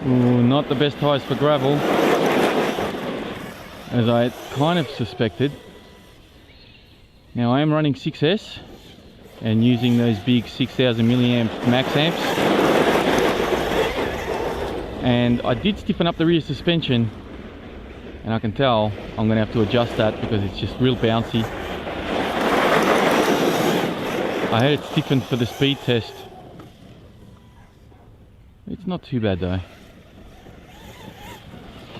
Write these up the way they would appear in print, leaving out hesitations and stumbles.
Ooh, not the best tyres for gravel, as I kind of suspected. Now I am running 6S and using those big 6000 milliamp max amps, and I did stiffen up the rear suspension, and I can tell I'm going to have to adjust that because it's just real bouncy. I had it stiffened for the speed test. It's not too bad though.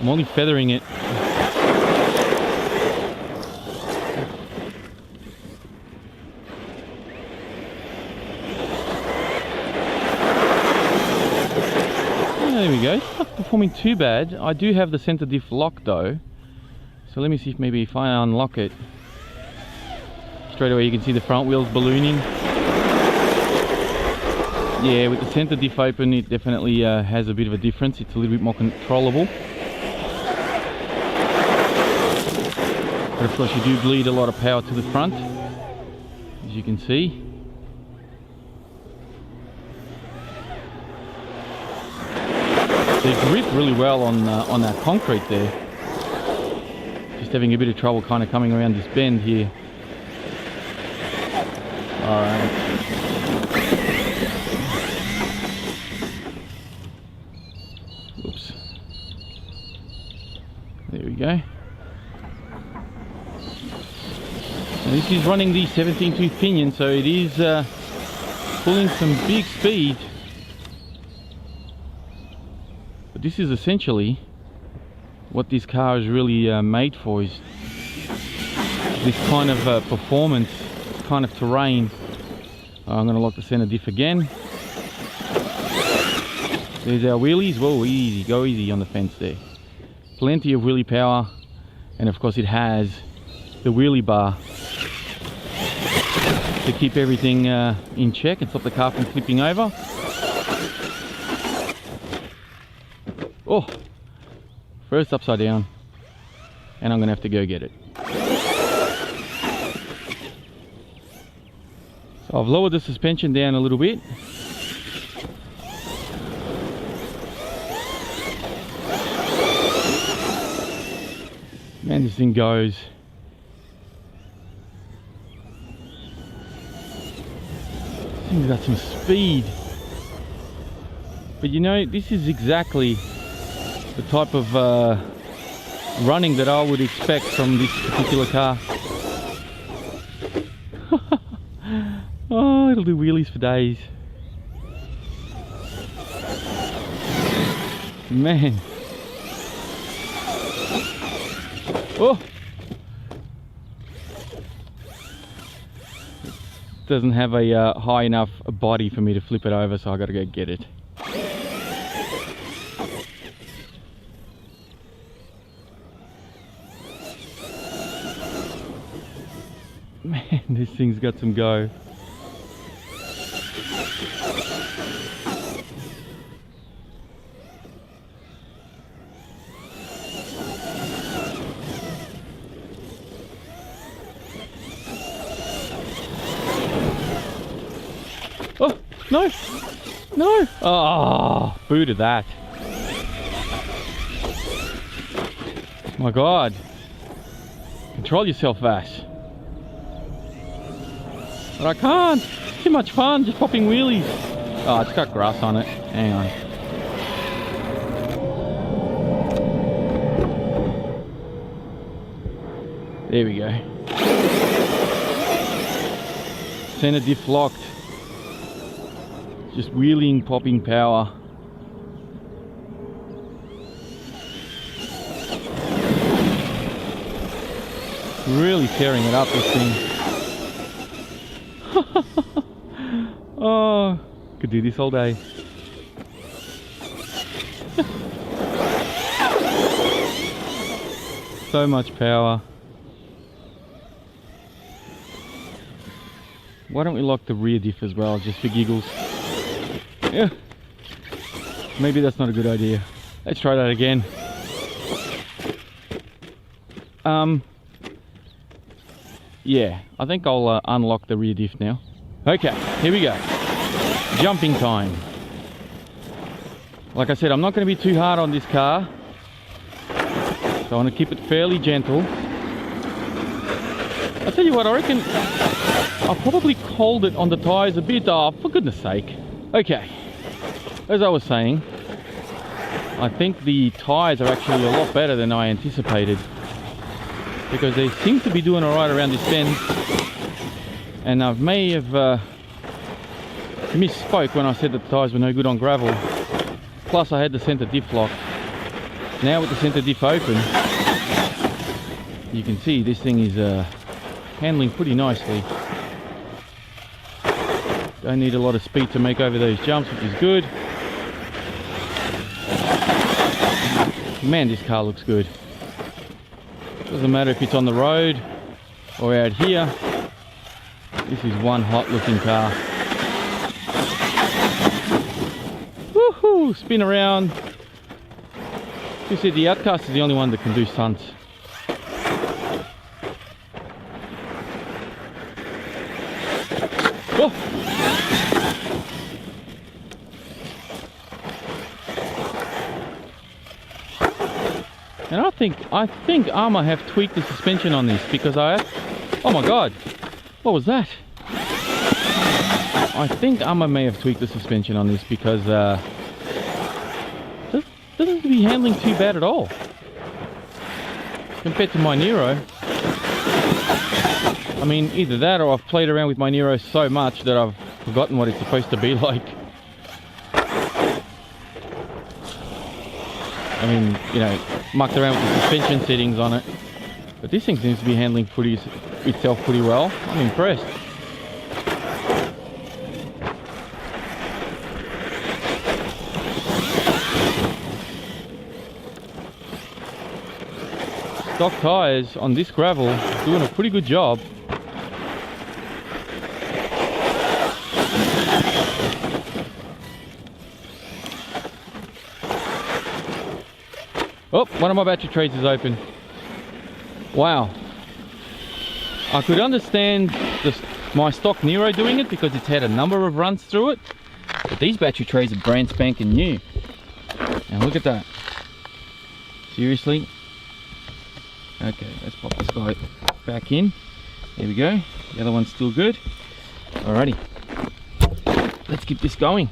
I'm only feathering it. There we go. It's not performing too bad. I do have the center diff lock though. So let me see if I unlock it. Straight away you can see the front wheels ballooning. Yeah, with the center diff open it definitely has a bit of a difference. It's a little bit more controllable. But of course you do bleed a lot of power to the front, as you can see. They grip really well on that concrete there. Just having a bit of trouble kind of coming around this bend here. Alright. Oops. There we go. Now this is running the 17T Pinion, so it is pulling some big speed. But this is essentially what this car is really made for, is this kind of performance, this kind of terrain. I'm going to lock the center diff again. There's our wheelies. Whoa, easy, go easy on the fence there. Plenty of wheelie power, and of course it has the wheelie bar to keep everything in check and stop the car from flipping over. Oh, first upside down, and I'm gonna have to go get it. So I've lowered the suspension down a little bit. Man, this thing goes. This thing's got some speed. But you know, this is exactly the type of running that I would expect from this particular car. Oh, it'll do wheelies for days. Man. Oh! Doesn't have a high enough body for me to flip it over, so I gotta go get it. Man, this thing's got some go. Oh, no! No! Oh, booted that. My God. Control yourself, Vash. But I can't. It's too much fun just popping wheelies. Oh, it's got grass on it. Hang on. There we go. Center diff locked. Just wheeling, popping power. Really tearing it up, this thing. Oh, could do this all day. So much power. Why don't we lock the rear diff as well, just for giggles? Yeah. Maybe that's not a good idea. Let's try that again. Yeah, I think I'll unlock the rear diff now. Okay, here we go. Jumping time. Like I said, I'm not going to be too hard on this car, so I want to keep it fairly gentle. I'll tell you what, I reckon I'll probably cold it on the tyres a bit. Oh, for goodness sake. Okay, as I was saying, I think the tyres are actually a lot better than I anticipated, because they seem to be doing alright around this bend, and I may have misspoke when I said that the tyres were no good on gravel. Plus I had the centre diff locked. Now with the centre diff open, you can see this thing is handling pretty nicely. Don't need a lot of speed to make over those jumps, which is good. Man, this car looks good. Doesn't matter if it's on the road or out here. This is one hot looking car. Woohoo! Spin around. You see, the Outcast is the only one that can do stunts. Oh! And I think ARRMA have tweaked the suspension on this, because oh my god, what was that? I think ARRMA may have tweaked the suspension on this, because it doesn't be handling too bad at all compared to my Nero. I mean, either that or I've played around with my Nero so much that I've forgotten what it's supposed to be like. I mean, you know, mucked around with the suspension settings on it, but this thing seems to be handling itself pretty well. I'm impressed. Stock tyres on this gravel doing a pretty good job. Oh, one of my battery trays is open. Wow. I could understand my stock Nero doing it because it's had a number of runs through it, but these battery trays are brand spanking new. And look at that. Seriously? Okay, let's pop this guy back in. There we go. The other one's still good. Alrighty. Let's keep this going.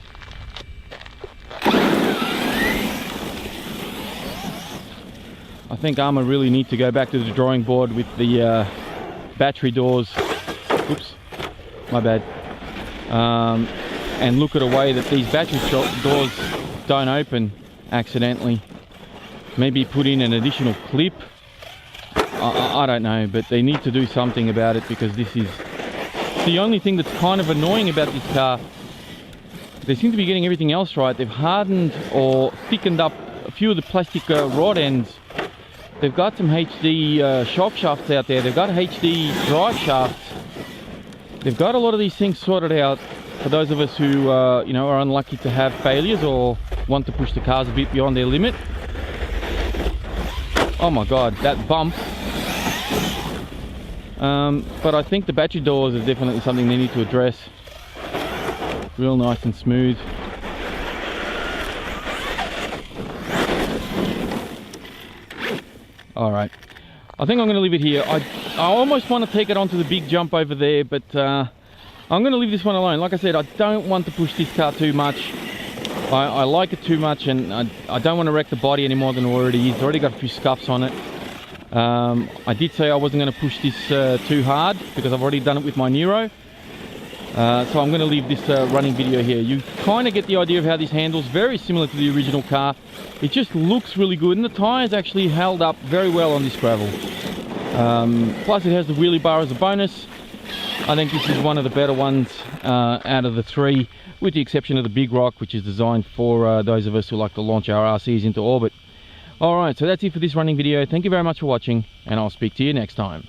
I think ARRMA really need to go back to the drawing board with the battery doors. Oops, my bad. And look at a way that these battery doors don't open accidentally. Maybe put in an additional clip. I don't know, but they need to do something about it, because this is the only thing that's kind of annoying about this car. They seem to be getting everything else right. They've hardened or thickened up a few of the plastic rod ends. They've got some HD shock shafts out there. They've got HD drive shafts. They've got a lot of these things sorted out for those of us who you know, are unlucky to have failures or want to push the cars a bit beyond their limit. Oh my god, that bump. But I think the battery doors is definitely something they need to address. Real nice and smooth. Alright, I think I'm going to leave it here. I almost want to take it onto the big jump over there, but I'm going to leave this one alone. Like I said, I don't want to push this car too much. I like it too much, and I don't want to wreck the body any more than it already is. It's already got a few scuffs on it. I did say I wasn't going to push this too hard, because I've already done it with my Nero. So I'm going to leave this running video here. You kind of get the idea of how this handles. Very similar to the original car. It just looks really good, and the tyres actually held up very well on this gravel. Plus it has the wheelie bar as a bonus. I think this is one of the better ones out of the three, with the exception of the Big Rock, which is designed for those of us who like to launch our RCs into orbit. Alright, so that's it for this running video. Thank you very much for watching, and I'll speak to you next time.